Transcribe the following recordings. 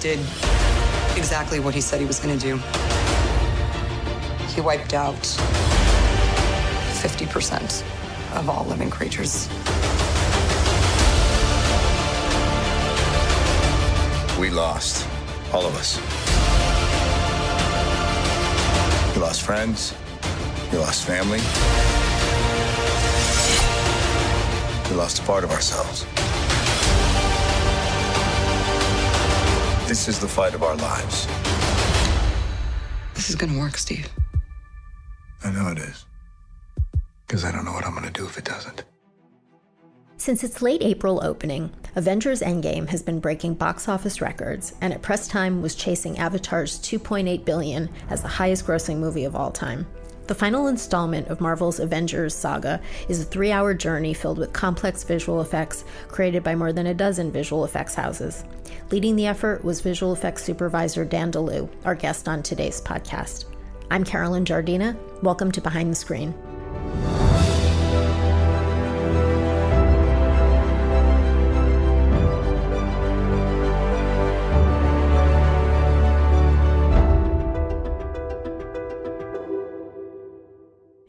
did exactly what he said he was going to do. He wiped out 50% of all living creatures. We lost, all of us. We lost friends, we lost family. We lost a part of ourselves. This is the fight of our lives. This is going to work, Steve. I know it is. Because I don't know what I'm going to do if it doesn't. Since its late April opening, Avengers Endgame has been breaking box office records, and at press time was chasing Avatar's $2.8 billion as the highest grossing movie of all time. The final installment of Marvel's Avengers saga is a 3-hour journey filled with complex visual effects created by more than a dozen visual effects houses. Leading the effort was Visual Effects Supervisor Dan DeLeeuw, our guest on today's podcast. I'm Carolyn Giardina. Welcome to Behind the Screen.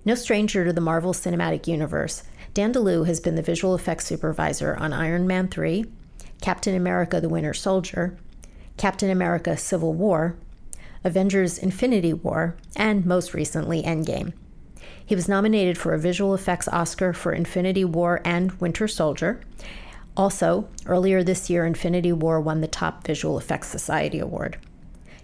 No stranger to the Marvel Cinematic Universe, Dan DeLeeuw has been the visual effects supervisor on Iron Man 3, Captain America the Winter Soldier, Captain America Civil War, Avengers Infinity War, and most recently Endgame. He was nominated for a visual effects Oscar for Infinity War and Winter Soldier. Also, earlier this year, Infinity War won the top Visual Effects Society Award.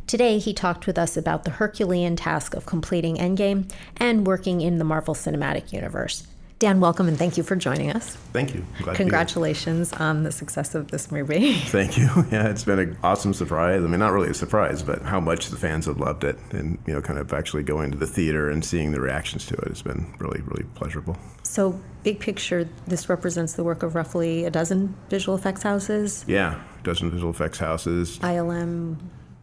Today, he talked with us about the Herculean task of completing Endgame and working in the Marvel Cinematic Universe. Dan, welcome, and thank you for joining us. Thank you. Glad Congratulations on the success of this movie. Thank you. Yeah, it's been an awesome surprise. I mean, not really a surprise, but how much the fans have loved it, and kind of actually going to the theater and seeing the reactions to it has been really, really pleasurable. So, big picture, this represents the work of roughly a dozen visual effects houses? Yeah, a dozen visual effects houses.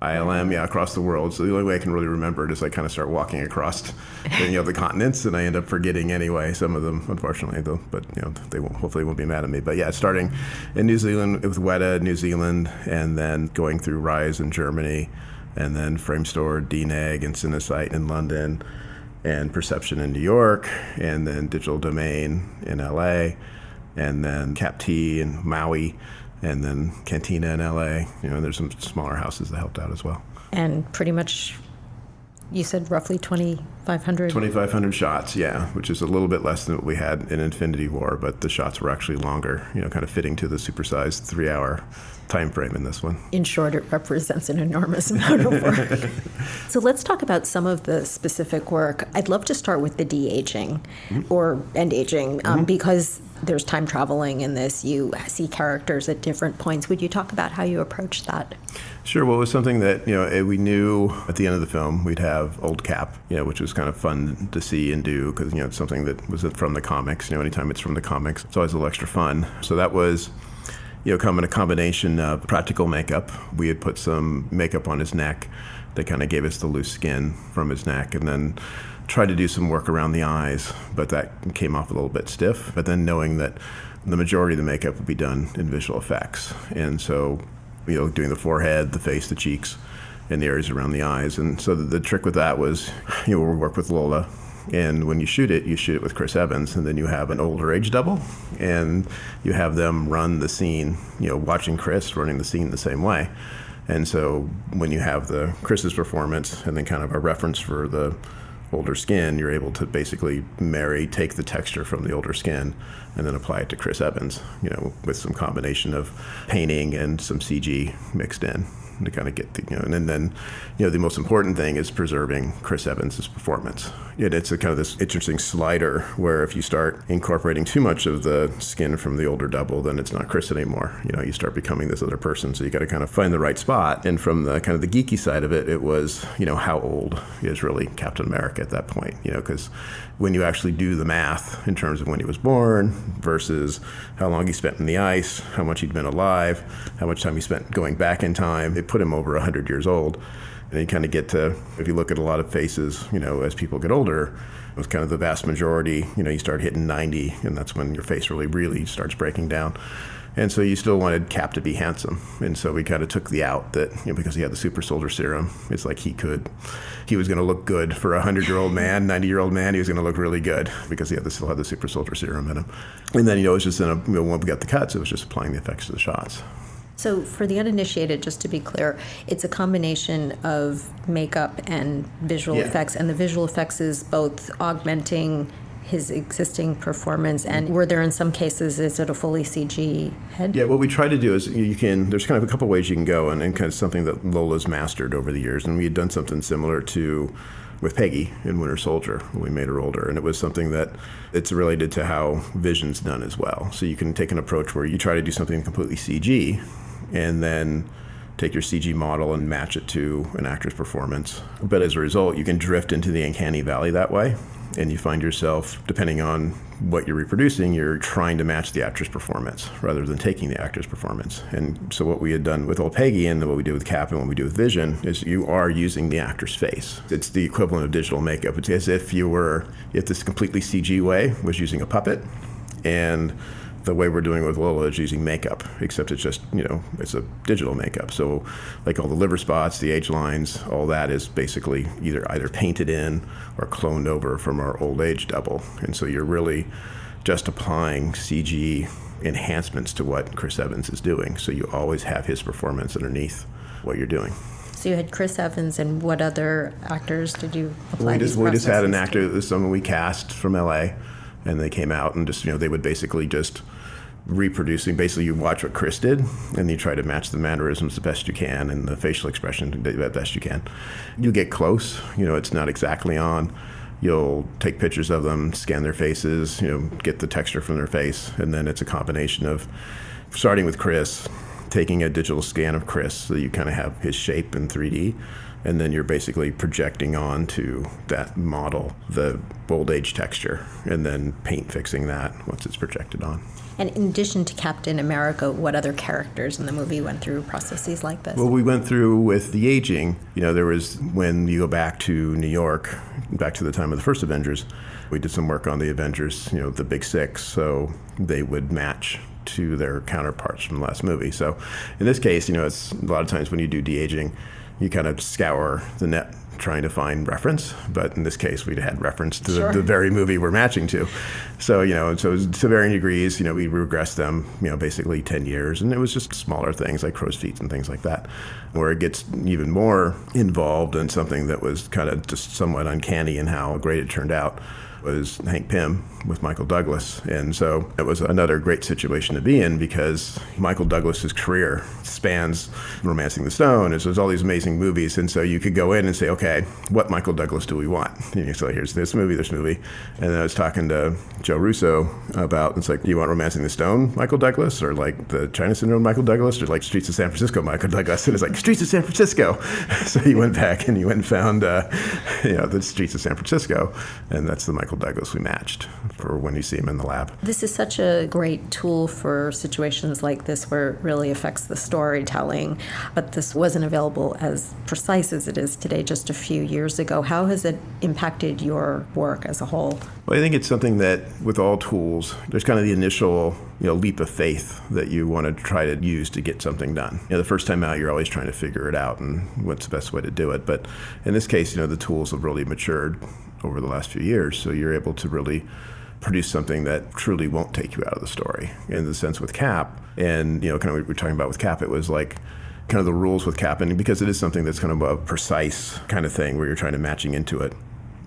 ILM, yeah, across the world. So the only way I can really remember it is I kind of start walking across the continents, and I end up forgetting anyway, some of them, unfortunately, though. But they hopefully won't be mad at me. But yeah, starting in New Zealand with Weta, New Zealand, and then going through Rise in Germany, and then Framestore, DNEG, and Cinesight in London, and Perception in New York, and then Digital Domain in LA, and then CapT in Maui, and then Cantina in LA. And there's some smaller houses that helped out as well. And pretty much, you said roughly 2,500? 2,500 shots, yeah, which is a little bit less than what we had in Infinity War, but the shots were actually longer, kind of fitting to the supersized 3-hour time frame in this one. In short, it represents an enormous amount of work. So let's talk about some of the specific work. I'd love to start with the de-aging or end-aging because there's time traveling in this. You see characters at different points. Would you talk about how you approached that? Sure. Well, it was something that, we knew at the end of the film we'd have old Cap, which was kind of fun to see and do because, it's something that was from the comics. Anytime it's from the comics, it's always a little extra fun. So that was come in a combination of practical makeup. We had put some makeup on his neck that kind of gave us the loose skin from his neck, and then tried to do some work around the eyes, but that came off a little bit stiff. But then knowing that the majority of the makeup would be done in visual effects. And so, doing the forehead, the face, the cheeks, and the areas around the eyes. And so the trick with that was, we work with Lola. And when you shoot it with Chris Evans, and then you have an older age double, and you have them run the scene, watching Chris running the scene the same way. And so when you have the Chris's performance and then kind of a reference for the older skin, you're able to basically take the texture from the older skin and then apply it to Chris Evans, with some combination of painting and some CG mixed in to kind of get and then the most important thing is preserving Chris Evans' performance. It's a kind of this interesting slider where if you start incorporating too much of the skin from the older double, then it's not Chris anymore. You start becoming this other person. So you got to kind of find the right spot. And from the kind of the geeky side of it, it was, how old is really Captain America at that point? Because when you actually do the math in terms of when he was born versus how long he spent in the ice, how much he'd been alive, how much time he spent going back in time, it put him over 100 years old. And you kind of get to, if you look at a lot of faces, as people get older, it was kind of the vast majority, you start hitting 90, and that's when your face really starts breaking down. And so you still wanted Cap to be handsome. And so we kind of took the out that, because he had the super soldier serum, it's like he was going to look good for a 100-year-old man, 90-year-old man. He was going to look really good because he still had the super soldier serum in him. And then, it was just when we got the cuts, it was just applying the effects to the shots. So for the uninitiated, just to be clear, it's a combination of makeup and visual effects, and the visual effects is both augmenting his existing performance, and were there in some cases, is it a fully CG head? Yeah, what we try to do is there's kind of a couple ways you can go, and kind of something that Lola's mastered over the years, and we had done something similar with Peggy in Winter Soldier when we made her older, and it was something that it's related to how Vision's done as well. So you can take an approach where you try to do something completely CG, and then take your CG model and match it to an actor's performance. But as a result, you can drift into the uncanny valley that way, and you find yourself, depending on what you're reproducing, you're trying to match the actor's performance rather than taking the actor's performance. And so what we had done with old Peggy and what we did with Cap and what we do with Vision is you are using the actor's face. It's the equivalent of digital makeup. It's as if this completely CG way was using a puppet, and the way we're doing it with Lola is using makeup, except it's just, it's a digital makeup. So like all the liver spots, the age lines, all that is basically either painted in or cloned over from our old age double. And so you're really just applying CG enhancements to what Chris Evans is doing. So you always have his performance underneath what you're doing. So you had Chris Evans, and what other actors did you apply these We just had an processes actor, someone we cast from LA, and they came out and just, they would basically just reproducing. Basically, you watch what Chris did, and you try to match the mannerisms the best you can and the facial expression the best you can. You get close. It's not exactly on. You'll take pictures of them, scan their faces, get the texture from their face, and then it's a combination of starting with Chris, taking a digital scan of Chris so you kind of have his shape in 3D, and then you're basically projecting onto that model the old age texture, and then paint fixing that once it's projected on. And in addition to Captain America, what other characters in the movie went through processes like this? Well, we went through with the aging. There was, when you go back to New York, back to the time of the first Avengers, we did some work on the Avengers, the big six, so they would match to their counterparts from the last movie. So in this case, it's a lot of times when you do de-aging, you kind of scour the net trying to find reference, but in this case we had reference to the very movie we're matching to. So, so to varying degrees, we regressed them, basically 10 years, and it was just smaller things like crow's feet and things like that, where it gets even more involved in something that was kind of just somewhat uncanny in how great it turned out. Was Hank Pym with Michael Douglas. And so it was another great situation to be in because Michael Douglas's career spans Romancing the Stone. And so there's all these amazing movies. And so you could go in and say, okay, what Michael Douglas do we want? So here's this movie. And then I was talking to Joe Russo about, it's like, do you want Romancing the Stone Michael Douglas, or like the China Syndrome Michael Douglas, or like Streets of San Francisco Michael Douglas? And it's like, Streets of San Francisco. So you went back and you went and found the Streets of San Francisco. And that's the Michael Douglas we matched for when you see him in the lab. This is such a great tool for situations like this where it really affects the storytelling, but this wasn't available as precise as it is today just a few years ago. How has it impacted your work as a whole? Well, I think it's something that with all tools, there's kind of the initial leap of faith that you want to try to use to get something done. The first time out, you're always trying to figure it out and what's the best way to do it. But in this case, the tools have really matured over the last few years, so you're able to really produce something that truly won't take you out of the story. In the sense with Cap, and kind of what we're talking about with Cap, it was like kind of the rules with Cap, and because it is something that's kind of a precise kind of thing where you're trying to matching into it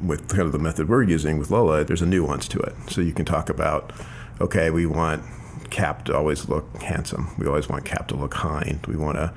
with kind of the method we're using with Lola, there's a nuance to it. So you can talk about, okay, we want Cap to always look handsome. We always want Cap to look kind. We want to,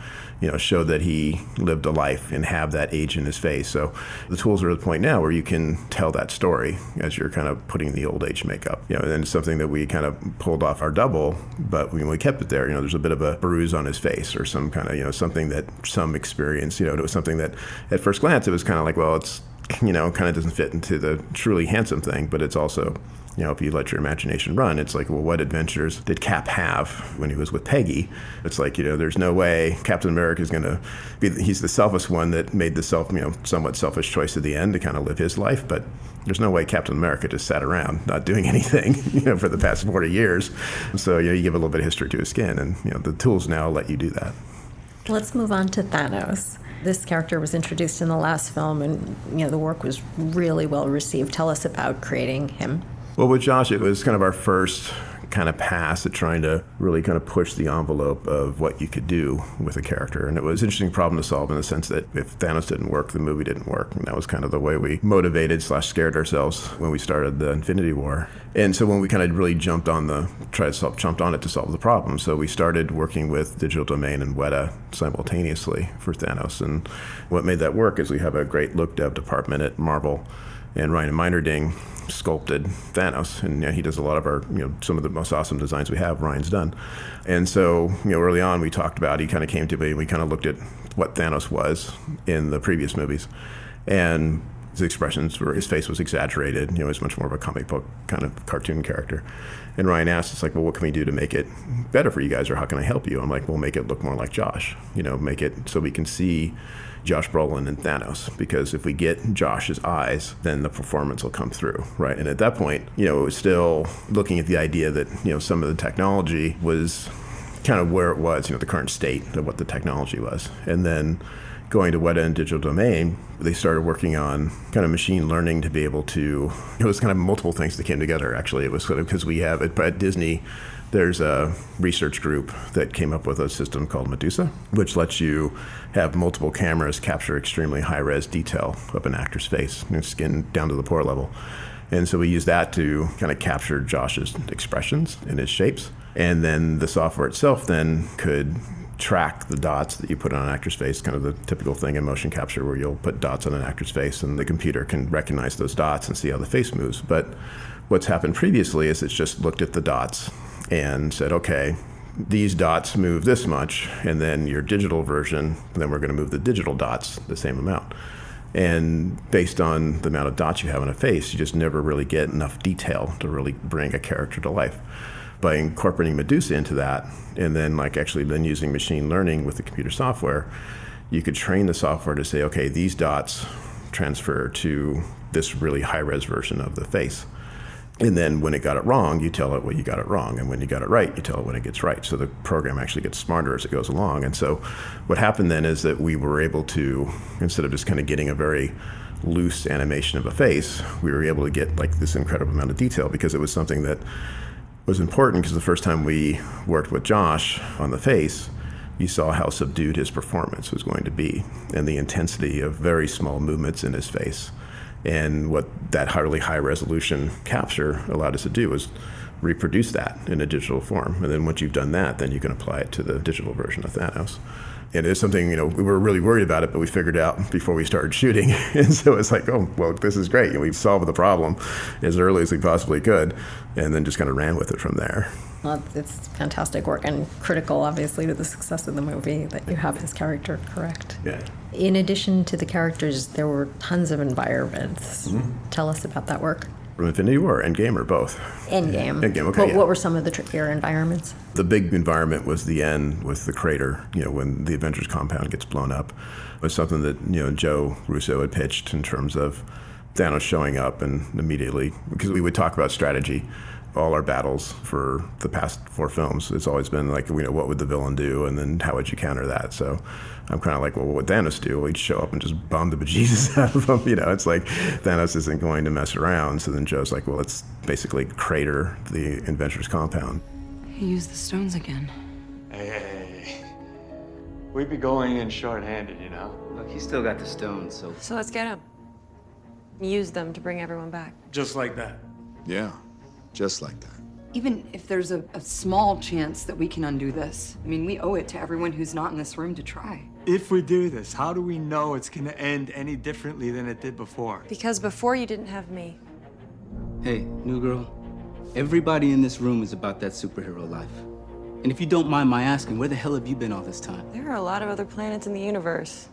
show that he lived a life and have that age in his face. So the tools are at the point now where you can tell that story as you're kind of putting the old age makeup. And then it's something that we kind of pulled off our double, but when we kept it there, there's a bit of a bruise on his face or some kind of, something that some experience, it was something that at first glance it was kind of like, well, it's black, kind of doesn't fit into the truly handsome thing, but it's also, if you let your imagination run, it's like, well, what adventures did Cap have when he was with Peggy? It's like, there's no way Captain America is going to be, he's the selfish one that made the somewhat selfish choice at the end to kind of live his life, but there's no way Captain America just sat around not doing anything, for the past 40 years. So, you give a little bit of history to his skin, and, the tools now let you do that. Let's move on to Thanos. This character was introduced in the last film, and, the work was really well received. Tell us about creating him. Well, with Josh, it was kind of our first kind of pass at trying to really kind of push the envelope of what you could do with a character. And it was an interesting problem to solve in the sense that if Thanos didn't work, the movie didn't work. And that was kind of the way we motivated / scared ourselves when we started the Infinity War. And so when we kind of really jumped on it to solve the problem. So we started working with Digital Domain and Weta simultaneously for Thanos. And what made that work is we have a great look dev department at Marvel, and Ryan Meinerding sculpted Thanos, and he does a lot of our, some of the most awesome designs we have, Ryan's done. And so, early on we talked about, he kind of came to me, and we kind of looked at what Thanos was in the previous movies, and his expressions his face was exaggerated, he was much more of a comic book kind of cartoon character. And Ryan asked, it's like, well, what can we do to make it better for you guys, or how can I help you? I'm like, well, make it look more like Josh, make it so we can see Josh Brolin and Thanos, because if we get Josh's eyes, then the performance will come through, right? And at that point, it was still looking at the idea that, some of the technology was kind of where it was, the current state of what the technology was. And then going to Weta and Digital Domain, they started working on kind of machine learning to be able to, it was kind of multiple things that came together, actually. It was sort of because we have, at Disney, there's a research group that came up with a system called Medusa, which lets you have multiple cameras capture extremely high-res detail of an actor's face, skin down to the pore level. And so we use that to kind of capture Josh's expressions and his shapes. And then the software itself then could track the dots that you put on an actor's face, kind of the typical thing in motion capture where you'll put dots on an actor's face and the computer can recognize those dots and see how the face moves. But what's happened previously is it's just looked at the dots and said, okay, these dots move this much, and then your digital version, then we're going to move the digital dots the same amount. And based on the amount of dots you have in a face, you just never really get enough detail to really bring a character to life. By incorporating Medusa into that, and then actually then using machine learning with the computer software, you could train the software to say, okay, these dots transfer to this really high-res version of the face. And then when it got it wrong, you tell it, well, you got it wrong. And when you got it right, you tell it when it gets right. So the program actually gets smarter as it goes along. And so what happened then is that we were able to, instead of just kind of getting a very loose animation of a face, we were able to get this incredible amount of detail, because it was something that was important, because the first time we worked with Josh on the face, you saw how subdued his performance was going to be and the intensity of very small movements in his face. And what that really high resolution capture allowed us to do was reproduce that in a digital form. And then once you've done that, then you can apply it to the digital version of Thanos. And it's something, we were really worried about it, but we figured out before we started shooting. And so it's like, oh, well, this is great. We've solved the problem as early as we possibly could, and then just kind of ran with it from there. Well, it's fantastic work and critical, obviously, to the success of the movie that you have his character correct. Yeah. In addition to the characters, there were tons of environments. Mm-hmm. Tell us about that work. From Infinity War, Endgame, or both? Endgame. Endgame, okay. What were some of the trickier environments? The big environment was the end with the crater, when the Avengers compound gets blown up. It was something that, Joe Russo had pitched in terms of Thanos showing up and immediately, because we would talk about strategy. All our battles for the past 4 films, it's always been what would the villain do, and then how would you counter that? So I'm kind of like, well, what would Thanos do? Well, he'd show up and just bomb the bejesus out of them. It's like Thanos isn't going to mess around. So then Joe's like, well, let's basically crater the Avengers compound. He used the stones again. Hey. We'd be going in short-handed, Look, he's still got the stones, so... So let's get him. Use them to bring everyone back. Just like that. Yeah, just like that. Even if there's a small chance that we can undo this, we owe it to everyone who's not in this room to try. If we do this, how do we know it's gonna end any differently than it did before? Because before you didn't have me. Hey, new girl, everybody in this room is about that superhero life. And if you don't mind my asking, where the hell have you been all this time? There are a lot of other planets in the universe.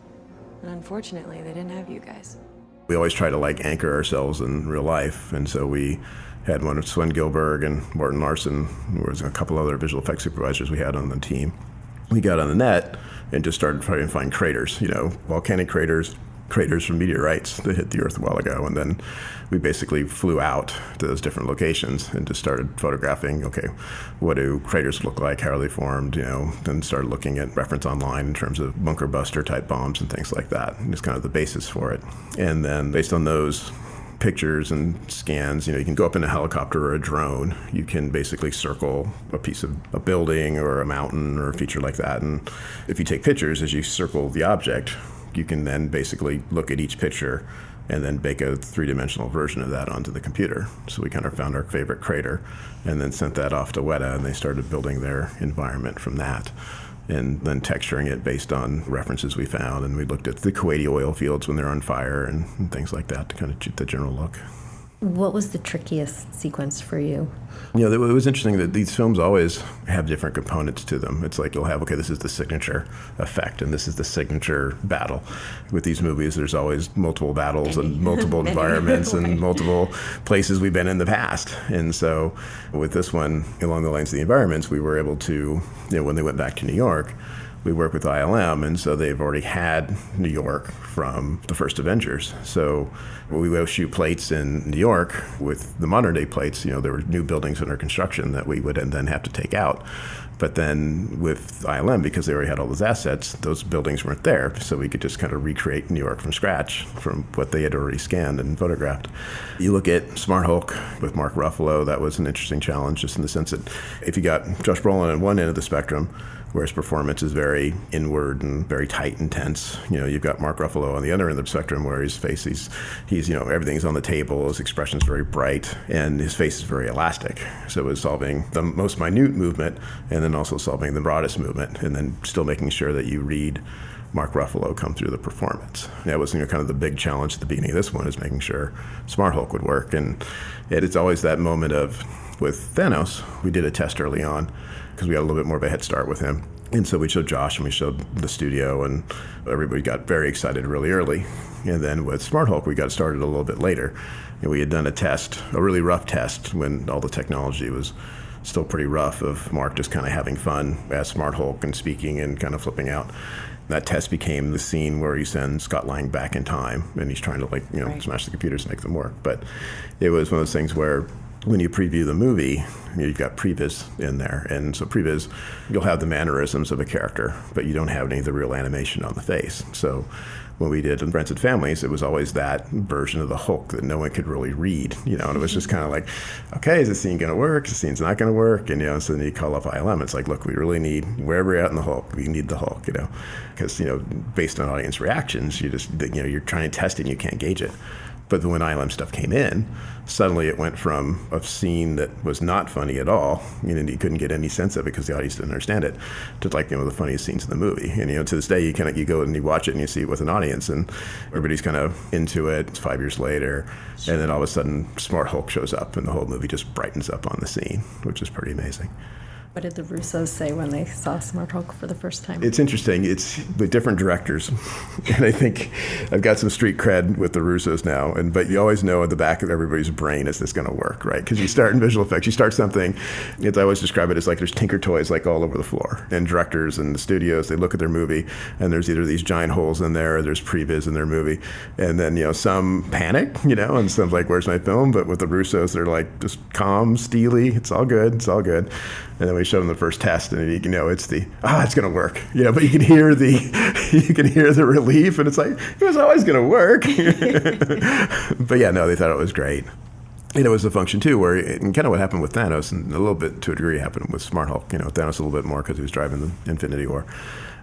And unfortunately, they didn't have you guys. We always try to like anchor ourselves in real life. And so we had one of Sven Gilberg and Morten Larsen. There was a couple other visual effects supervisors we had on the team. We got on the net and just started trying to find craters, volcanic craters from meteorites that hit the Earth a while ago. And then we basically flew out to those different locations and just started photographing, okay, what do craters look like? How are they formed? Then started looking at reference online in terms of bunker buster type bombs and things like that. And it's kind of the basis for it. And then based on those pictures and scans, you can go up in a helicopter or a drone. You can basically circle a piece of a building or a mountain or a feature like that. And if you take pictures as you circle the object, you can then basically look at each picture and then bake a three-dimensional version of that onto the computer. So we kind of found our favorite crater and then sent that off to Weta, and they started building their environment from that, and then texturing it based on references we found. And we looked at the Kuwaiti oil fields when they're on fire and things like that to kind of get the general look. What was the trickiest sequence for you? It was interesting that these films always have different components to them. It's like you'll have, okay, this is the signature effect, and this is the signature battle. With these movies, there's always multiple battles and multiple environments and multiple places we've been in the past. And so with this one, along the lines of the environments, we were able to, when they went back to New York, we work with ILM, and so they've already had New York from the first Avengers. So we will shoot plates in New York with the modern day plates. There were new buildings under construction that we would then have to take out. But then with ILM, because they already had all those assets, those buildings weren't there. So we could just kind of recreate New York from scratch from what they had already scanned and photographed. You look at Smart Hulk with Mark Ruffalo, that was an interesting challenge, just in the sense that if you got Josh Brolin at one end of the spectrum, where his performance is very inward and very tight and tense. You've got Mark Ruffalo on the other end of the spectrum, where his face, he's everything's on the table, his expression's very bright, and his face is very elastic. So it was solving the most minute movement, and then also solving the broadest movement, and then still making sure that you read Mark Ruffalo come through the performance. That was kind of the big challenge at the beginning of this one, is making sure Smart Hulk would work. And it's always that moment of, with Thanos, we did a test early on, because we had a little bit more of a head start with him. And so we showed Josh and we showed the studio, and everybody got very excited really early. And then with Smart Hulk, we got started a little bit later. And we had done a test, a really rough test, when all the technology was still pretty rough, of Mark just kind of having fun as Smart Hulk and speaking and kind of flipping out. That test became the scene where he sends Scott Lang back in time, and he's trying to Right. smash the computers to make them work. But it was one of those things where when you preview the movie, you've got previs in there. And so previs, you'll have the mannerisms of a character, but you don't have any of the real animation on the face. So when we did Friends and Families, it was always that version of the Hulk that no one could really read, and it was just kind of like, okay, is this scene going to work? Is the scene's not going to work? And, so then you call up ILM. It's like, look, we really need, wherever you're at in the Hulk, we need the Hulk, because, based on audience reactions, you're trying to test it and you can't gauge it. But when ILM stuff came in, suddenly it went from a scene that was not funny at all, you couldn't get any sense of it because the audience didn't understand it, to the funniest scenes in the movie. And to this day, you go and you watch it and you see it with an audience, and everybody's kind of into it. It's 5 years later, and then all of a sudden, Smart Hulk shows up, and the whole movie just brightens up on the scene, which is pretty amazing. What did the Russos say when they saw Smart Hulk for the first time? It's interesting. It's with different directors. And I think I've got some street cred with the Russos now. But you always know at the back of everybody's brain, is this going to work, right? Because you start in visual effects, you start something, I always describe it as like there's tinker toys like all over the floor. And directors and the studios, they look at their movie, and there's either these giant holes in there, or there's previs in their movie. And then, some panic, and some's like, where's my film? But with the Russos, they're like, just calm, steely, it's all good, it's all good. And then we showed them the first test, and it's it's going to work. But you can hear the relief, and it's like, it was always going to work. But yeah, no, they thought it was great. And it was a function too, where and kind of what happened with Thanos, and a little bit to a degree happened with Smart Hulk. Thanos a little bit more because he was driving the Infinity War.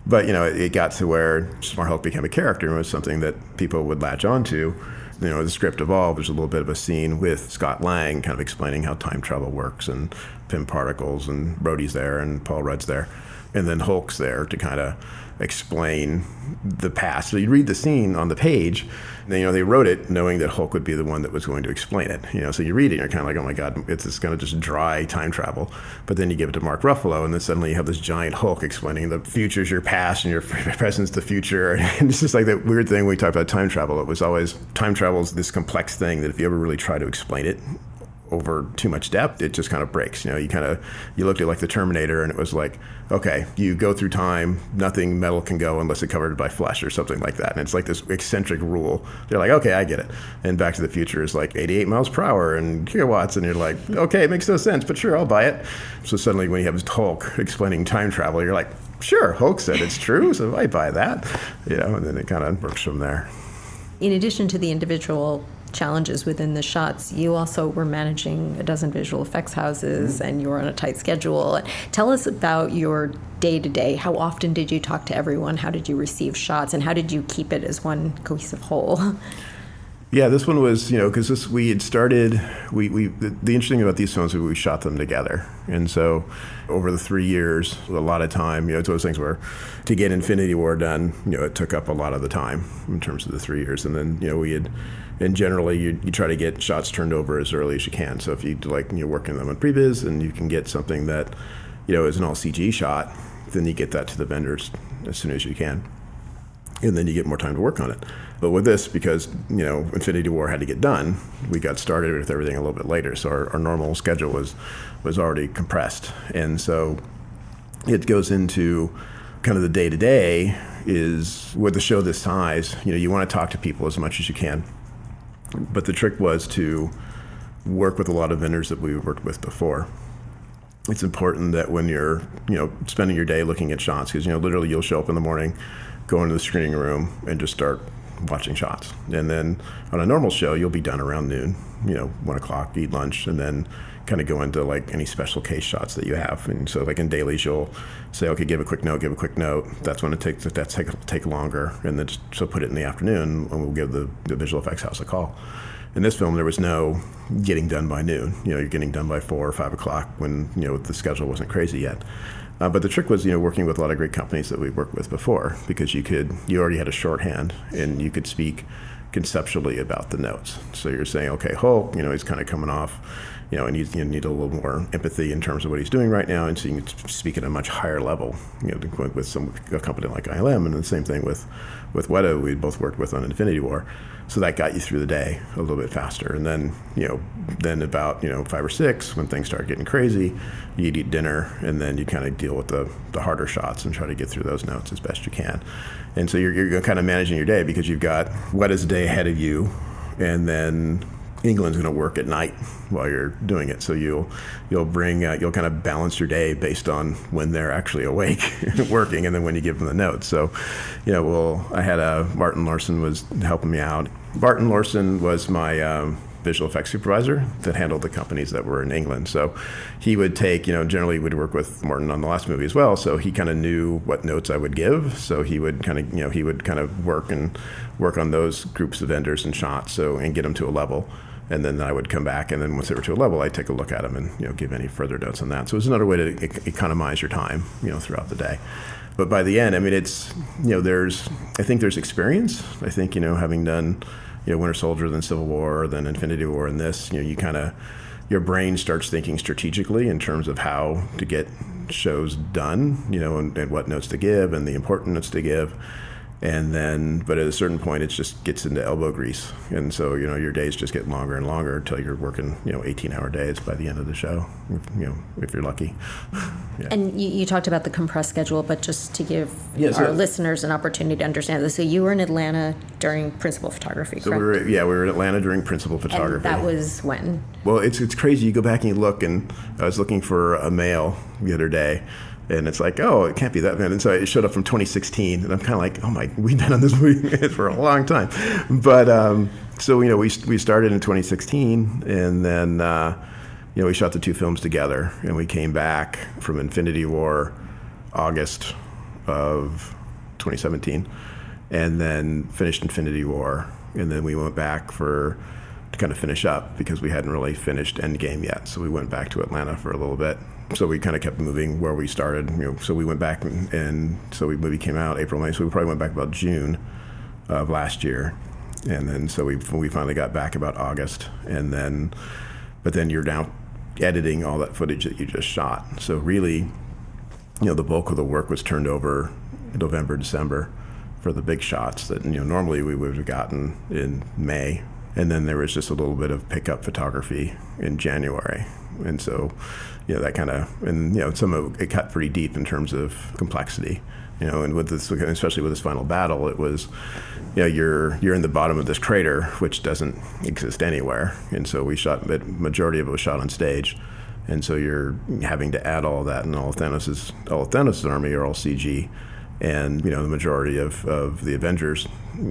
But it got to where Smart Hulk became a character, and it was something that people would latch onto. The script evolved. There's a little bit of a scene with Scott Lang kind of explaining how time travel works, and Pym particles, and Rhodey's there, and Paul Rudd's there. and then Hulk's there to kind of explain the past. So you read the scene on the page, and then, they wrote it knowing that Hulk would be the one that was going to explain it. So you read it, and you're kind of like, oh my God, it's this kind of just dry time travel. But then you give it to Mark Ruffalo, and then suddenly you have this giant Hulk explaining the future's your past and your present's the future. And it's just like that weird thing we talked about time travel. It was always, time travel is this complex thing that if you ever really try to explain it over too much depth, it just kind of breaks. You looked at like the Terminator, and it was like, okay, you go through time, nothing metal can go unless it's covered by flesh or something like that. And it's like this eccentric rule. They're like, okay, I get it. And Back to the Future is like 88 miles per hour and kilowatts, and you're like, okay, it makes no sense, but sure, I'll buy it. So suddenly when you have Hulk explaining time travel, you're like, sure, Hulk said it's true, so I buy that. And then it kind of works from there. In addition to the individual challenges within the shots, you also were managing a dozen visual effects houses, and you were on a tight schedule. Tell us about your day-to-day. How often did you talk to everyone? How did you receive shots, and how did you keep it as one cohesive whole? Yeah, this one was, because we had started, the interesting about these films was we shot them together. And so over the 3 years, a lot of time, it's one of those things where to get Infinity War done, it took up a lot of the time in terms of the 3 years. And then, we had, and generally you try to get shots turned over as early as you can. So if you're working them on previs and you can get something that, is an all CG shot, then you get that to the vendors as soon as you can. And then you get more time to work on it. But with this, because, Infinity War had to get done, we got started with everything a little bit later. So our normal schedule was already compressed. And so it goes into kind of the day-to-day is with a show this size, you want to talk to people as much as you can. But the trick was to work with a lot of vendors that we worked with before. It's important that when you're, spending your day looking at shots, because, literally you'll show up in the morning, go into the screening room, and just start watching shots. And then on a normal show, you'll be done around noon, 1 o'clock, eat lunch, and then kind of go into like any special case shots that you have. And so like in dailies, you'll say, okay, give a quick note. That's when that'll take longer. And then so put it in the afternoon, and we'll give the visual effects house a call. In this film, there was no getting done by noon. You're getting done by 4 or 5 o'clock when, the schedule wasn't crazy yet. But the trick was, working with a lot of great companies that we worked with before, because you already had a shorthand and you could speak conceptually about the notes. So you're saying, okay, Hulk, he's kind of coming off, and you need a little more empathy in terms of what he's doing right now. And so you can speak at a much higher level, with a company like ILM, and the same thing with Weta, we both worked with on Infinity War. So that got you through the day a little bit faster. And then, then about, 5 or 6, when things start getting crazy, you'd eat dinner, and then you kind of deal with the harder shots and try to get through those notes as best you can. And so you're kind of managing your day, because you've got Weta's day ahead of you, and then England's going to work at night while you're doing it. So you'll kind of balance your day based on when they're actually awake working, and then when you give them the notes. So, I had Martin Larson was helping me out. Martin Larson was my visual effects supervisor that handled the companies that were in England. So he would take, generally we'd work with Martin on the last movie as well. So he kind of knew what notes I would give. So he would kind of work on those groups of vendors and shots, and get them to a level. And then I would come back, and then once they were to a level, I'd take a look at them and, give any further notes on that. So it was another way to economize your time, throughout the day. But by the end, it's, I think there's experience. I think, having done, Winter Soldier, then Civil War, then Infinity War, and this, your brain starts thinking strategically in terms of how to get shows done, and what notes to give and the important notes to give. And then, but at a certain point, it just gets into elbow grease. And so, your days just get longer and longer until you're working, 18-hour days by the end of the show, if you're lucky. Yeah. And you talked about the compressed schedule, but just to give our listeners an opportunity to understand this. So you were in Atlanta during principal photography, correct? So we were in Atlanta during principal photography. And that was when? Well, it's crazy. You go back and you look, and I was looking for a mail the other day. And it's like, oh, it can't be that bad. And so it showed up from 2016. And I'm kind of like, oh my, we've been on this movie for a long time. But so, we started in 2016. And then, we shot the 2 films together. And we came back from Infinity War August of 2017. And then finished Infinity War. And then we went back for to kind of finish up because we hadn't really finished Endgame yet. So we went back to Atlanta for a little bit. So we kind of kept moving where we started. So we went back and so the movie came out April, May. So we probably went back about June of last year. And then so we finally got back about August. But then you're now editing all that footage that you just shot. So really, the bulk of the work was turned over November, December for the big shots that normally we would have gotten in May. And then there was just a little bit of pickup photography in January. And so, that kind of, some of it cut pretty deep in terms of complexity. And with this, especially with this final battle, it was, you're in the bottom of this crater, which doesn't exist anywhere. And so we shot, the majority of it was shot on stage. And so you're having to add all of that, and all of Thanos' army are all CG. And, the majority of the Avengers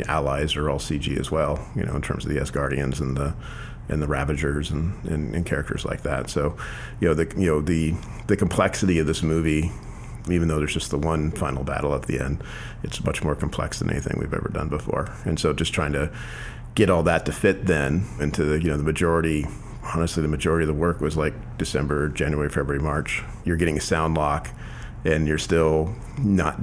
allies are all CG as well, in terms of the Asgardians and the Ravagers and characters like that. So, the complexity of this movie, even though there's just the one final battle at the end, it's much more complex than anything we've ever done before. And so just trying to get all that to fit then into the majority, honestly, the majority of the work was like December, January, February, March. You're getting a sound lock and you're still not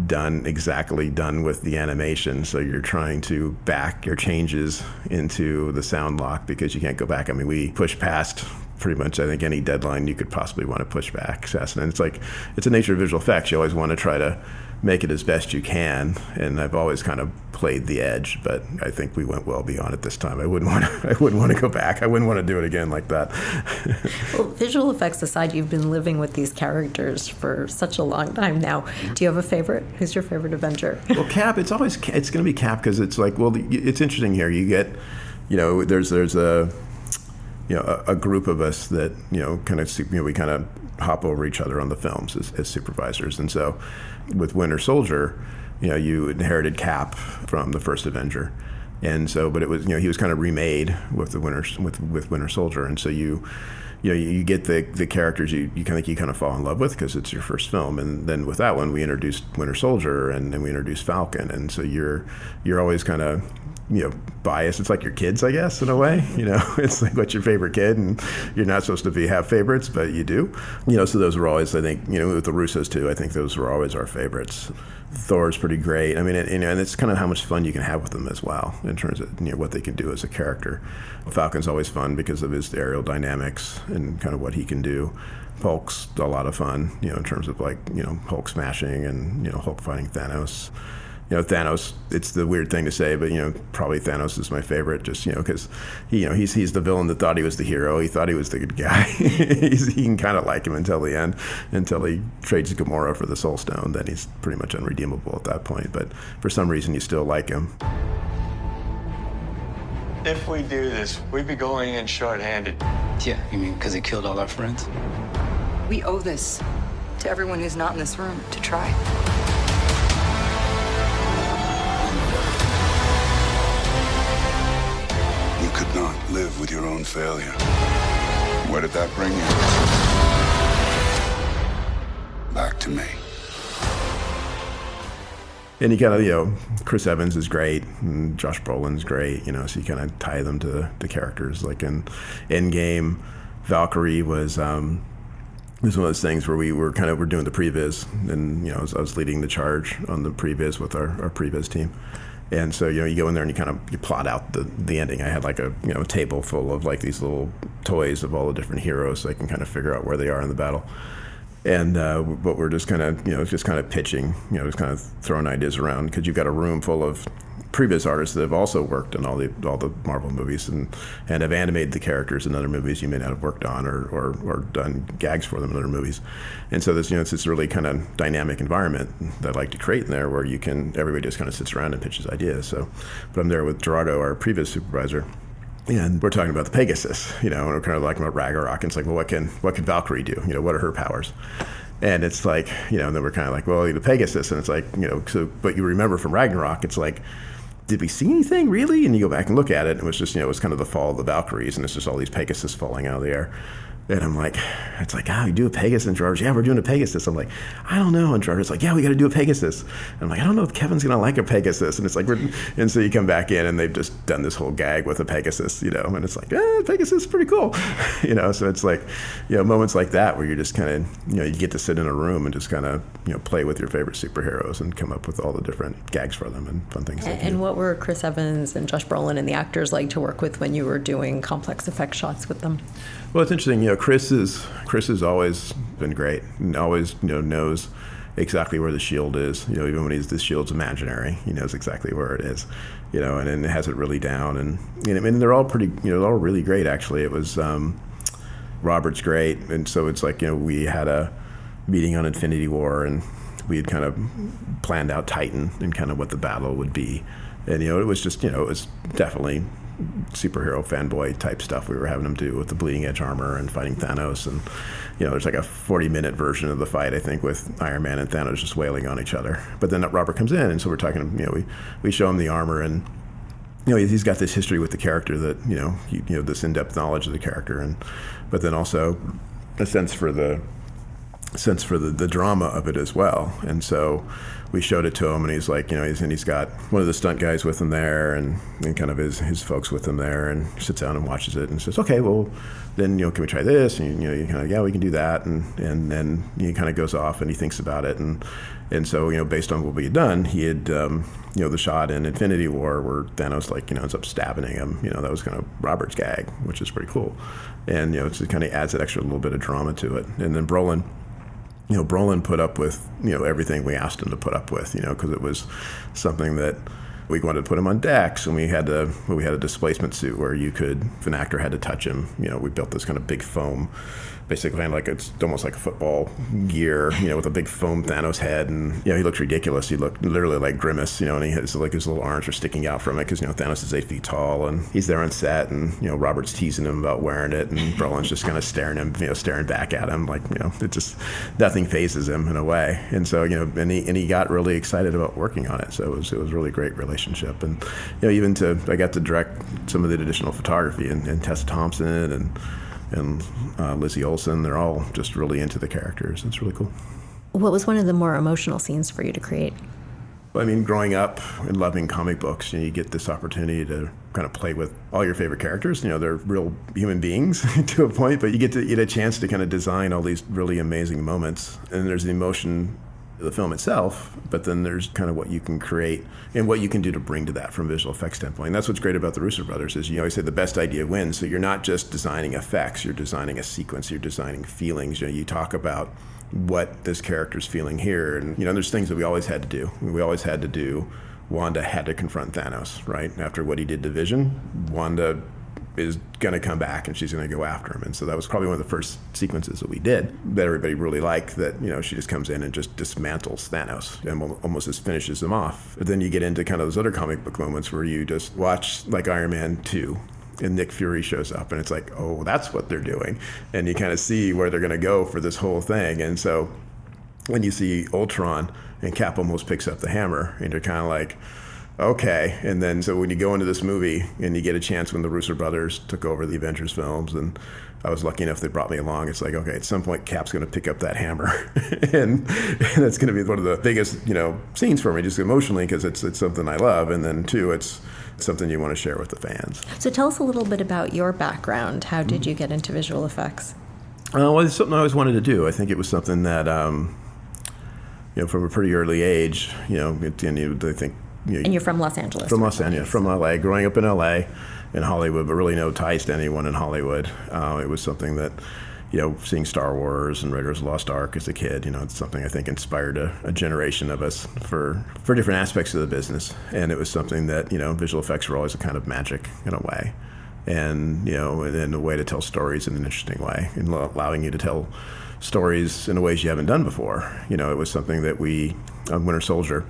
exactly done with the animation. So you're trying to back your changes into the sound lock because you can't go back. I mean, we pushed past pretty much, I think, any deadline you could possibly want to push back. And it's the nature of visual effects. You always want to try to make it as best you can. And I've always kind of played the edge, but I think we went well beyond it this time. I wouldn't want to go back. I wouldn't want to do it again like that. Well, visual effects aside, you've been living with these characters for such a long time now. Do you have a favorite? Who's your favorite Avenger? Well, Cap, it's going to be Cap because it's like, well, it's interesting here. You get, there's a group of us that, we kind of hop over each other on the films as supervisors. And so with Winter Soldier, you inherited Cap from the first Avenger. And so, but it was, he was kind of remade with with Winter Soldier. And so you get the characters you kind of fall in love with because it's your first film. And then with that one, we introduced Winter Soldier and then we introduced Falcon. And so you're always kind of, biased. It's like your kids, I guess, in a way. It's like what's your favorite kid, and you're not supposed to have favorites, but you do. So those were always, I think, with the Russos too, I think those were always our favorites. Thor's pretty great. I mean, and it's kind of how much fun you can have with them as well in terms of what they can do as a character. Falcon's always fun because of his aerial dynamics and kind of what he can do. Hulk's a lot of fun, in terms of Hulk smashing and Hulk fighting Thanos. Thanos, it's the weird thing to say, but, probably Thanos is my favorite just, because, he's the villain that thought he was the hero. He thought he was the good guy. You can kind of like him until the end, until he trades Gamora for the Soul Stone. Then he's pretty much unredeemable at that point. But for some reason, you still like him. If we do this, we'd be going in short-handed. Yeah, you mean because he killed all our friends? We owe this to everyone who's not in this room to try. You could not live with your own failure. Where did that bring you? Back to me. And you kind of, Chris Evans is great, and Josh Brolin's great, so you kind of tie them to the characters. Like in Endgame, Valkyrie was one of those things where we're doing the previs, and I was leading the charge on the previs with our previs team. And so, you go in there and you plot out the ending. I had like a table full of like these little toys of all the different heroes so I can kind of figure out where they are in the battle. And but we're just kind of pitching, just kind of throwing ideas around because you've got a room full of previous artists that have also worked in all the Marvel movies and have animated the characters in other movies you may not have worked on or done gags for them in other movies. And so this it's this really kind of dynamic environment that I like to create in there where everybody just kind of sits around and pitches ideas. So, but I'm there with Gerardo, our previous supervisor. And we're talking about the Pegasus, and we're kind of talking about Ragnarok. And it's like, well, what can Valkyrie do? What are her powers? And it's like, and then we're kind of like, well, the Pegasus. And it's like, so, but you remember from Ragnarok, it's like, did we see anything really? And you go back and look at it, and it was just, it was kind of the fall of the Valkyries, and it's just all these Pegasus falling out of the air. And I'm like, it's like, you do a Pegasus. And Gerard's, yeah, we're doing a Pegasus. I'm like, I don't know. And Gerard's like, yeah, we got to do a Pegasus. And I'm like, I don't know if Kevin's going to like a Pegasus. And it's like, and so you come back in and they've just done this whole gag with a Pegasus, and it's like, Pegasus is pretty cool. So it's like, moments like that where you're just kind of, you get to sit in a room and just kind of, play with your favorite superheroes and come up with all the different gags for them and fun things. And what were Chris Evans and Josh Brolin and the actors like to work with when you were doing complex effect shots with them? Well, it's interesting. Chris has always been great and always knows exactly where the shield is. Even when the shield's imaginary, he knows exactly where it is. And it has it really down. And they're all pretty. They're all really great. Actually, it was Robert's great, and so it's like we had a meeting on Infinity War, and we had kind of planned out Titan and kind of what the battle would be, and it was just it was definitely superhero fanboy type stuff we were having him do with the bleeding edge armor and fighting Thanos. And there's like a 40-minute version of the fight, I think, with Iron Man and Thanos just wailing on each other. But then Robert comes in, and so we're talking, we show him the armor, and he's got this history with the character that this in-depth knowledge of the character, but then also a sense for the drama of it as well. And so we showed it to him, and he's like, he's got one of the stunt guys with him there, and kind of his folks with him there, and he sits down and watches it and says, okay, well, then, can we try this? And, you kind of, yeah, we can do that. And then he kind of goes off and he thinks about it. And so, based on what we had done, he had, the shot in Infinity War where Thanos, ends up stabbing him. That was kind of Robert's gag, which is pretty cool. And, it kind of adds that extra little bit of drama to it. And then Brolin put up with, everything we asked him to put up with, because it was something that we wanted to put him on decks, and we had a displacement suit where if an actor had to touch him, we built this kind of big foam, basically kind of like it's almost like a football gear, with a big foam Thanos head, and he looked ridiculous. He looked literally like Grimace, and he has his little arms are sticking out from it because Thanos is 8 feet tall, and he's there on set, and Robert's teasing him about wearing it, and Brolin's just kind of staring back at him like it just nothing phases him in a way, and so and he got really excited about working on it. So it was really great relationship, and I got to direct some of the additional photography, and Tessa Thompson and Lizzie Olsen. They're all just really into the characters. It's really cool. What was one of the more emotional scenes for you to create? Well, growing up and loving comic books, you get this opportunity to kind of play with all your favorite characters. They're real human beings to a point, but you get a chance to kind of design all these really amazing moments. And there's the emotion of the film itself, but then there's kind of what you can create and what you can do to bring to that from a visual effects standpoint. And that's what's great about the Russo brothers is, always say the best idea wins. So you're not just designing effects, you're designing a sequence, you're designing feelings. You talk about what this character's feeling here. And, there's things that we always had to do. We always had to do. Wanda had to confront Thanos, right? After what he did to Vision, Wanda is going to come back and she's going to go after him. And so that was probably one of the first sequences that we did that everybody really liked, that, she just comes in and just dismantles Thanos and almost just finishes him off. But then you get into kind of those other comic book moments where you just watch like Iron Man 2 and Nick Fury shows up and it's like, oh, that's what they're doing. And you kind of see where they're going to go for this whole thing. And so when you see Ultron and Cap almost picks up the hammer and you're kind of like, okay. And then so when you go into this movie and you get a chance when the Russo brothers took over the Avengers films, and I was lucky enough they brought me along, it's like, okay, at some point Cap's going to pick up that hammer and that's going to be one of the biggest scenes for me, just emotionally, because it's something I love, and then two, it's something you want to share with the fans. So tell us a little bit about your background. How did you get into visual effects? Well, it's something I always wanted to do. I think it was something that from a pretty early age, I think. And you're from Los Angeles? From Los Angeles, from LA, growing up in LA, in Hollywood, but really no ties to anyone in Hollywood. It was something that, seeing Star Wars and Raiders of the Lost Ark as a kid, it's something I think inspired a generation of us for different aspects of the business. And it was something that, visual effects were always a kind of magic in a way. And, and a way to tell stories in an interesting way, and allowing you to tell stories in ways you haven't done before. It was something that on Winter Soldier,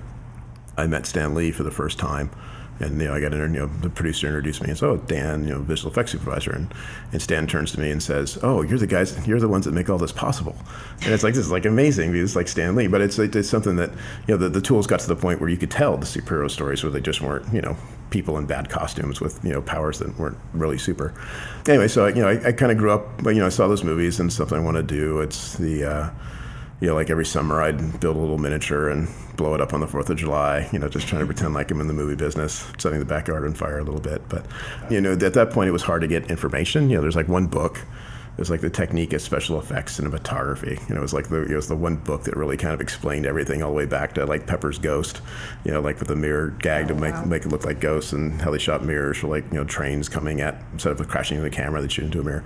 I met Stan Lee for the first time And, I got the producer introduced me and said, "Oh, Dan, visual effects supervisor." And Stan turns to me and says, "Oh, you're the ones that make all this possible." And it's like, this is like amazing because it's like Stan Lee, but it's something that, the tools got to the point where you could tell the superhero stories where they just weren't, people in bad costumes with, powers that weren't really super. Anyway, so, I kind of grew up, I saw those movies and something I want to do. It's the, like every summer I'd build a little miniature and blow it up on the 4th of July, just trying to pretend like I'm in the movie business, setting the backyard on fire a little bit. But, at that point it was hard to get information. There's like one book. There's like the technique of special effects cinematography. It was the one book that really kind of explained everything all the way back to like Pepper's Ghost, like with the mirror gag to make it look like ghosts, and how they shot mirrors for like, trains coming at, instead of crashing into the camera, they shoot into a mirror,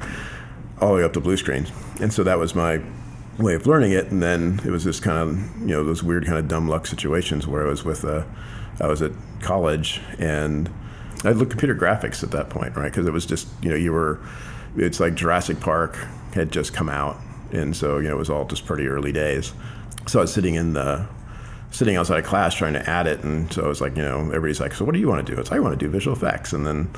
all the way up to blue screens. And so that was my way of learning it. And then it was this kind of, those weird kind of dumb luck situations where I was at college and I looked computer graphics at that point, right? Because it was just, it's like Jurassic Park had just come out. And so, it was all just pretty early days. So I was sitting outside of class trying to add it. And so I was like, everybody's like, "So what do you want to do?" It's, "I want to do visual effects." And then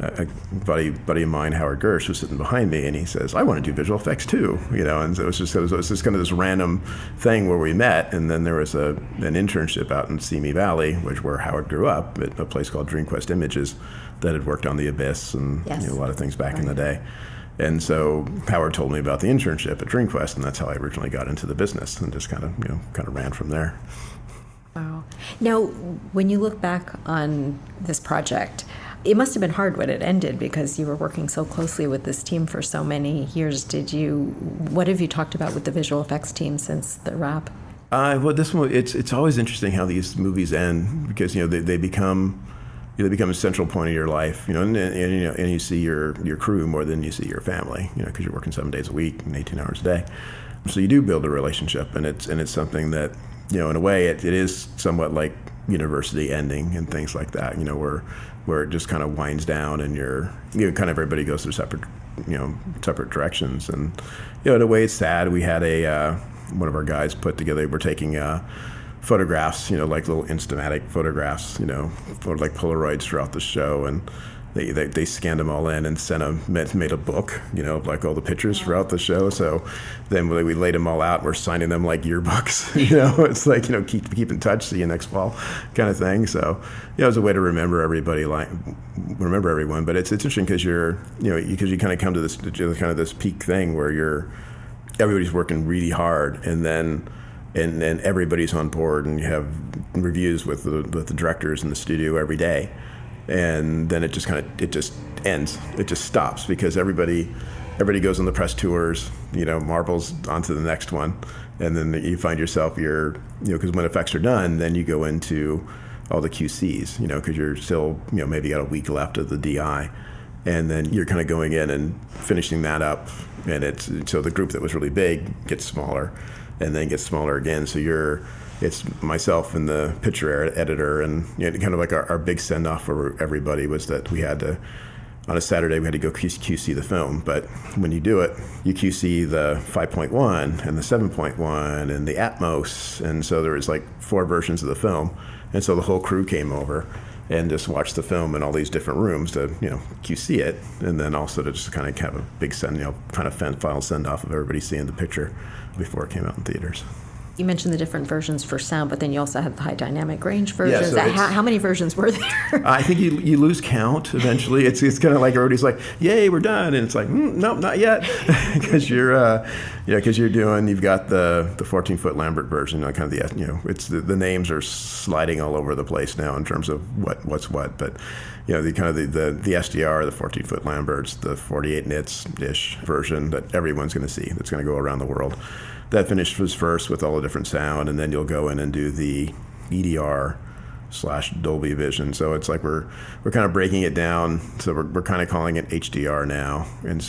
a buddy of mine, Howard Gersh, was sitting behind me, and he says, "I want to do visual effects too." And so it was just kind of this random thing where we met. And then there was an internship out in Simi Valley, where Howard grew up, at a place called DreamQuest Images that had worked on The Abyss and a lot of things back in the day. And so Howard told me about the internship at DreamQuest, and that's how I originally got into the business, and just kind of ran from there. Wow. Now, when you look back on this project, it must have been hard when it ended because you were working so closely with this team for so many years. What have you talked about with the visual effects team since the wrap? Well, this one, it's always interesting how these movies end because, they become a central point of your life, and you see your crew more than you see your family, because you're working 7 days a week and 18 hours a day. So you do build a relationship, and it's something that, in a way, it is somewhat like university ending and things like that, where it just kind of winds down and kind of everybody goes their separate directions. And, in a way it's sad. We had one of our guys put together, we're taking photographs, like little Instamatic photographs, or like Polaroids throughout the show, and they scanned them all in and made a book, like all the pictures throughout the show. So then we laid them all out. We're signing them like yearbooks. It's like, keep in touch, see you next fall, kind of thing. So it was a way to remember everyone. But it's interesting because because you kind of come to this kind of this peak thing where everybody's working really hard, and then everybody's on board, and you have reviews with the directors in the studio every day. And then it just ends. It just stops because everybody goes on the press tours, Marvel's onto the next one. And then you find yourself, because when effects are done, then you go into all the QCs, because you're still, maybe got a week left of the DI. And then you're kind of going in and finishing that up. And so the group that was really big gets smaller and then gets smaller again. So it's myself and the picture editor, and kind of like our big send-off for everybody was that we had to, on a Saturday, we had to go QC the film. But when you do it, you QC the 5.1 and the 7.1 and the Atmos. And so there was like 4 versions of the film. And so the whole crew came over and just watched the film in all these different rooms to, QC it. And then also to just kind of have a big final send-off of everybody seeing the picture before it came out in theaters. You mentioned the different versions for sound, but then you also had the high dynamic range versions. Yeah, so how many versions were there? I think you lose count eventually. It's kind of like everybody's like, "Yay, we're done," and it's like, "Nope, not yet," because you've got the 14-foot Lambert version, kind of it's the names are sliding all over the place now in terms of what's what, but the kind of the SDR, the 14-foot Lamberts, the 48 nits-ish version that everyone's going to see, that's going to go around the world. That was first with all the different sound, and then you'll go in and do the EDR/Dolby Vision. So it's like we're kind of breaking it down. So we're kind of calling it HDR now, and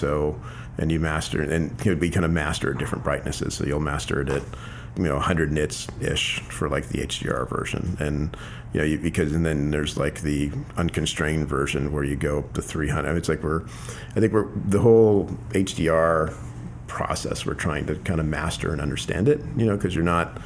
you master, and we kind of master at different brightnesses. So you'll master it at 100 nits-ish for like the HDR version, and and then there's like the unconstrained version where you go up to 300. It's like I think the whole HDR process, we're trying to kind of master and understand it, because you're not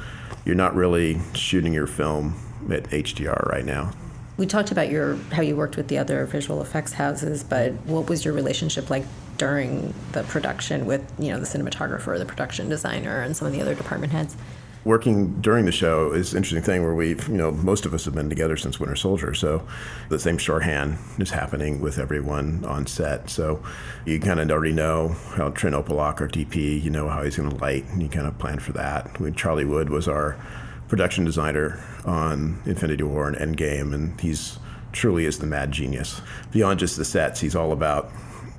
really shooting your film at HDR right now. We talked about how you worked with the other visual effects houses, but what was your relationship like during the production with, the cinematographer, the production designer, and some of the other department heads? Working during the show is an interesting thing where most of us have been together since Winter Soldier, so the same shorthand is happening with everyone on set. So you kind of already know how Trent Opalak, our DP, how he's going to light, and you kind of plan for that. Charlie Wood was our production designer on Infinity War and Endgame, and he's truly is the mad genius. Beyond just the sets, he's all about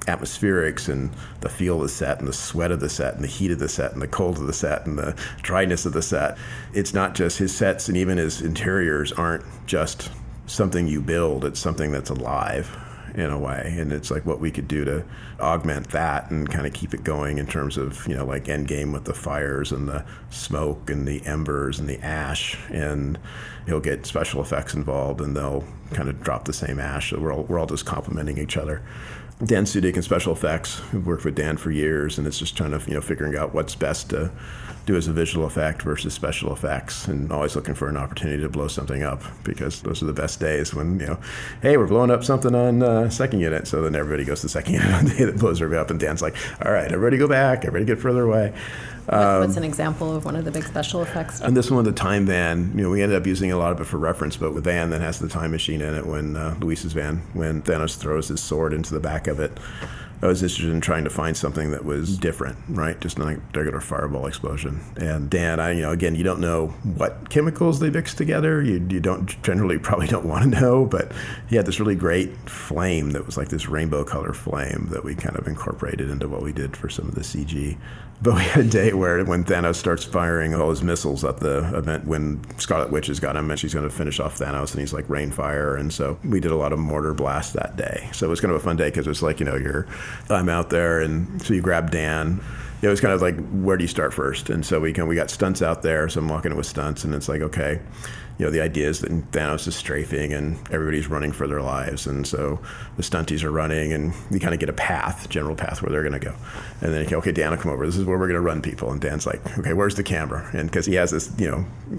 atmospherics and the feel of the set and the sweat of the set and the heat of the set and the cold of the set and the dryness of the set. It's not just his sets, and even his interiors aren't just something you build, it's something that's alive in a way. And it's like what we could do to augment that and kind of keep it going in terms of, like Endgame with the fires and the smoke and the embers and the ash. And he'll get special effects involved and they'll kind of drop the same ash. So we're all just complementing each other. Dan Sudik in special effects. We've worked with Dan for years, and it's just trying to, figuring out what's best to do as a visual effect versus special effects, and always looking for an opportunity to blow something up, because those are the best days when, hey, we're blowing up something on second unit. So then everybody goes to second unit on the day that blows everybody up, and Dan's like, all right, everybody go back, everybody get further away. What's an example of one of the big special effects? And this one, the time van, we ended up using a lot of it for reference, but the van that has the time machine in it, when Luis's van, when Thanos throws his sword into the back of it, I was interested in trying to find something that was different, right? Just not a regular fireball explosion. And Dan, again, you don't know what chemicals they mix together. You probably don't want to know, but he had this really great flame that was like this rainbow color flame that we kind of incorporated into what we did for some of the CG. But we had a day where when Thanos starts firing all his missiles at the event, when Scarlet Witch has got him and she's going to finish off Thanos, and he's like rain fire. And so we did a lot of mortar blasts that day. So it was kind of a fun day because it was like, I'm out there, and so you grab Dan. It was kind of like, where do you start first? And so we got stunts out there, so I'm walking in with stunts, and it's like, okay, the idea is that Thanos is strafing and everybody's running for their lives, and so the stunties are running, and you kind of get a general path where they're going to go. And then, okay, Dan will come over. This is where we're going to run people. And Dan's like, okay, where's the camera? And because he has this,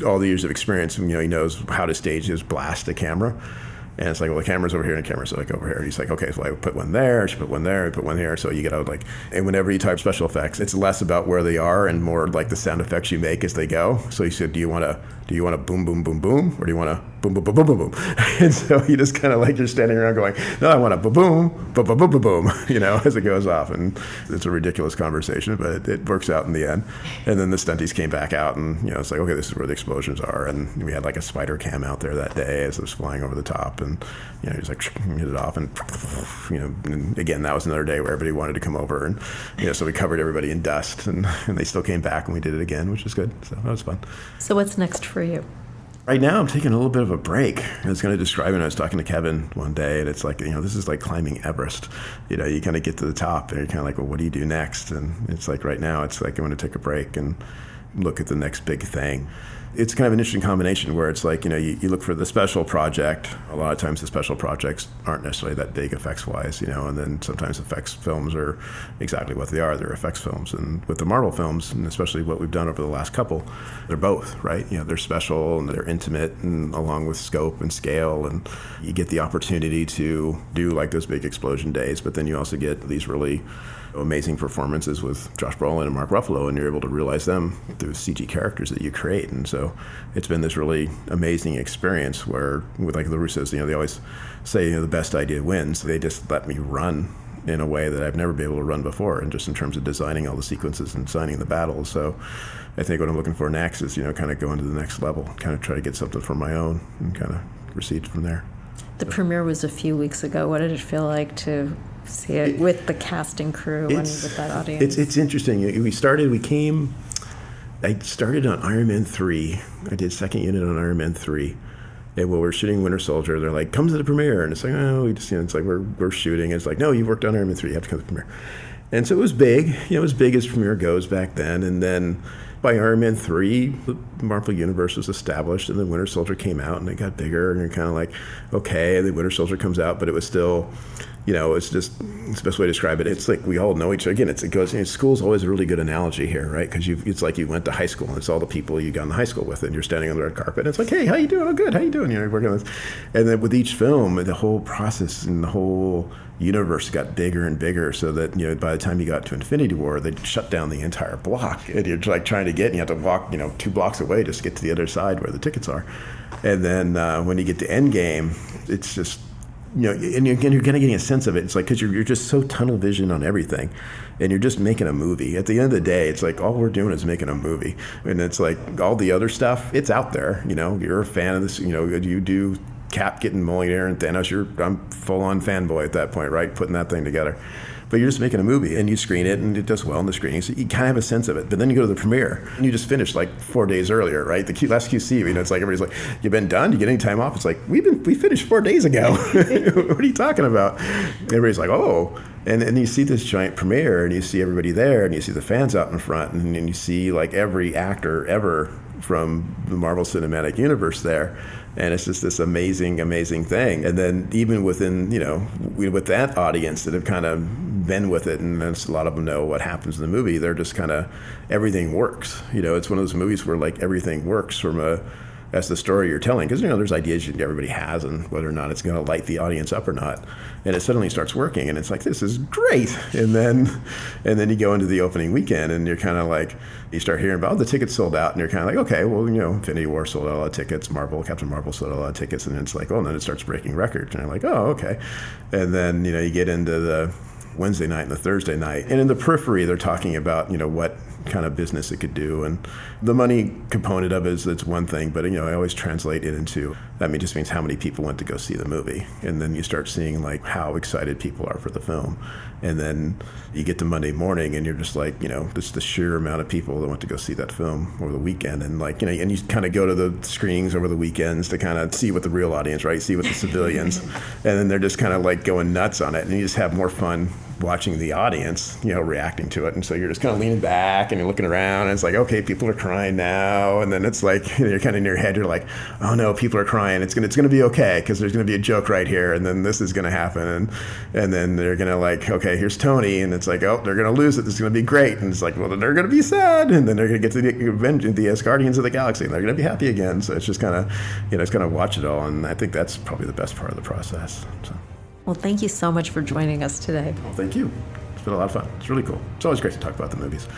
all the years of experience, he knows how to stage his blast a camera. And it's like, well, the camera's over here and the camera's like over here. And he's like, okay, so I put one there, I should put one there, I put one here. So you get out and whenever you type special effects, it's less about where they are and more like the sound effects you make as they go. So he said, do you want to boom, boom, boom, boom? Or do you want to boom, boom, boom, boom, boom, boom? And so you just kind of you're standing around going, no, I want to boom, boom, boom, boom, boom, boom, boom, as it goes off. And it's a ridiculous conversation, but it works out in the end. And then the stunties came back out, and, it's like, okay, this is where the explosions are. And we had like a spider cam out there that day as it was flying over the top. And, he was like, hit it off. And, and again, that was another day where everybody wanted to come over. And, so we covered everybody in dust, and they still came back, and we did it again, which was good. So that was fun. So what's next for you? Right now, I'm taking a little bit of a break. I was going to describe it. I was talking to Kevin one day, and it's like, this is like climbing Everest. You kind of get to the top, and you're kind of like, well, what do you do next? And it's like right now, it's like I want to take a break and look at the next big thing. It's kind of an interesting combination where it's like, you look for the special project. A lot of times the special projects aren't necessarily that big effects-wise, and then sometimes effects films are exactly what they are. They're effects films. And with the Marvel films, and especially what we've done over the last couple, they're both, right? They're special and they're intimate, and along with scope and scale, and you get the opportunity to do like those big explosion days, but then you also get these really amazing performances with Josh Brolin and Mark Ruffalo, and you're able to realize them through CG characters that you create. And so it's been this really amazing experience where, with like the Russos, they always say, the best idea wins. They just let me run in a way that I've never been able to run before, and just in terms of designing all the sequences and designing the battles. So I think what I'm looking for next is, kind of going to the next level, kind of try to get something for my own and kind of proceed from there. The premiere was a few weeks ago. What did it feel like to see it with the cast and crew and with that audience? It's interesting. I started on Iron Man 3. I did second unit on Iron Man 3. And while we're shooting Winter Soldier, they're like, come to the premiere. And it's like, oh, we just, it's like we're shooting. And it's like, no, you worked on Iron Man 3. You have to come to the premiere. And so it was big. It was big as premiere goes back then. And then by Iron Man 3, the Marvel Universe was established, and then Winter Soldier came out, and it got bigger, and you're kind of like, okay, the Winter Soldier comes out, but it was still it's just, it's the best way to describe it. It's like we all know each other. Again, it goes, school's always a really good analogy here, right? Because it's like you went to high school and it's all the people you got in high school with, and you're standing on the red carpet. And it's like, hey, how you doing? Oh, good. How you doing? You're working on this. And then with each film, the whole process and the whole universe got bigger and bigger, so that by the time you got to Infinity War, they'd shut down the entire block, and you're like trying to get, and you have to walk 2 blocks away just to get to the other side where the tickets are. And then when you get to Endgame, it's just and you're kind of getting a sense of it. It's like, because you're just so tunnel vision on everything, and you're just making a movie. At the end of the day, it's like all we're doing is making a movie, and it's like all the other stuff, it's out there. You're a fan of this. You do Cap getting Mjolnir and Thanos. I'm full on fanboy at that point, right? Putting that thing together. But you're just making a movie, and you screen it, and it does well in the screening, so you kind of have a sense of it. But then you go to the premiere, and you just finished like 4 days earlier, right? The last QC, it's like everybody's like, "You been done? You get any time off?" It's like, we finished 4 days ago. What are you talking about? Everybody's like, "Oh." And you see this giant premiere, and you see everybody there, and you see the fans out in front, and you see like every actor ever from the Marvel Cinematic Universe there. And it's just this amazing, amazing thing. And then even within, with that audience that have kind of been with it, and a lot of them know what happens in the movie, they're just kind of, everything works. It's one of those movies where like everything works that's the story you're telling. Because, there's ideas everybody has, and whether or not it's going to light the audience up or not. And it suddenly starts working, and it's like, this is great. And then you go into the opening weekend, and you're kind of like, you start hearing about, the tickets sold out, and you're kind of like, okay, well, Infinity War sold out a lot of tickets, Captain Marvel sold out a lot of tickets, and it's like, oh, and then it starts breaking records, and you're like, oh, okay. And then, you get into the Wednesday night and the Thursday night, and in the periphery, they're talking about, what kind of business it could do, and the money component of it it's one thing, but I always translate it into, just means how many people went to go see the movie, and then you start seeing like how excited people are for the film, and then you get to Monday morning, and you're just like, just the sheer amount of people that went to go see that film over the weekend, and like, and you kind of go to the screenings over the weekends to kind of see what the real audience, right, see what the civilians, and then they're just kind of like going nuts on it, and you just have more fun watching the audience, reacting to it. And so you're just kind of leaning back and you're looking around, and it's like, okay, people are crying now. And then it's like, you're kind of in your head, you're like, oh no, people are crying. It's gonna be okay, because there's gonna be a joke right here, and then this is gonna happen, and then they're gonna like, okay, here's Tony, and it's like, oh, they're gonna lose it. This is gonna be great. And it's like, well, then they're gonna be sad, and then they're gonna get to the Guardians of the Galaxy, and they're gonna be happy again. So it's just kind of, it's kind of watch it all, and I think that's probably the best part of the process. So. Well, thank you so much for joining us today. Well, thank you. It's been a lot of fun. It's really cool. It's always great to talk about the movies.